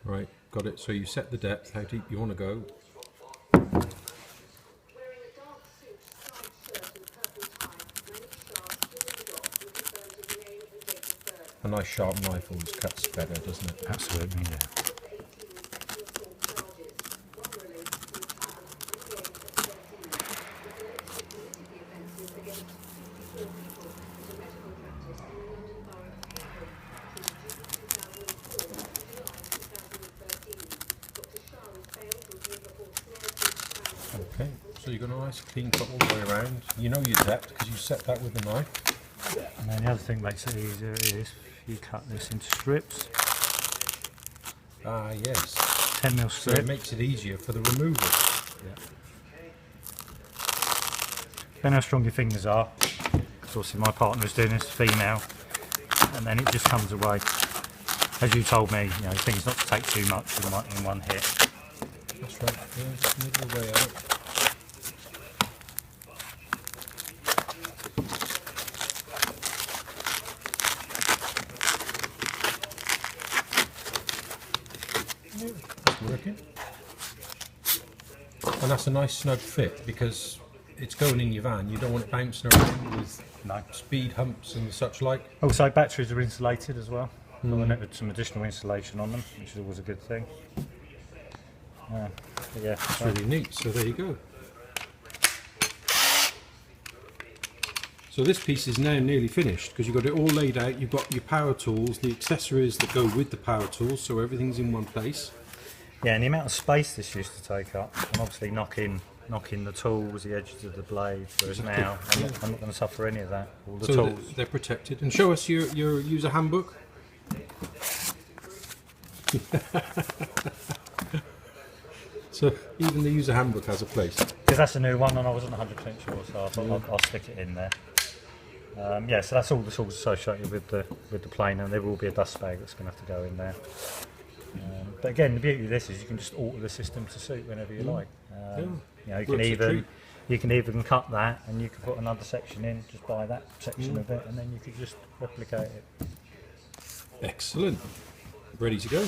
Right, got it. So you set the depth, how deep you want to go. A nice sharp knife always cuts better, doesn't it? Absolutely, yeah. Okay, so you've got a nice clean cut all the way around. You know your depth because you set that with the knife. And then the other thing that makes it easier is you cut this into strips. Ah, yes. 10mm So strip. it makes it easier for the removal. Yeah. Depending how strong your fingers are, because obviously my partner is doing this, female, and then it just comes away. As you told me, you know, things not to take too much in one hit. That's right, yeah, just nibble the way out. Yeah, that's working. And that's a nice snug fit because it's going in your van. You don't want it bouncing around with speed humps and such like. Also, batteries are insulated as well. With some additional insulation on them, which is always a good thing. But yeah, It's really neat. So there you go. So this piece is now nearly finished because you've got it all laid out. You've got your power tools, the accessories that go with the power tools, so everything's in one place. Yeah, and the amount of space this used to take up, and obviously knocking the tools, the edges of the blades, whereas now I'm not going to suffer any of that. All the tools. They're protected. And show us your user handbook. So even the user handbook has a place. Because that's a new one, and I wasn't 100% sure, so I thought I'll stick it in there. Yeah, so that's all the tools associated with the plane, and there will be a dust bag that's going to have to go in there. But again, the beauty of this is you can just alter the system to suit whenever you like. You know, you can even cut that, and you can put another section in, just buy that section of it, and then you could just replicate it. Excellent. Ready to go.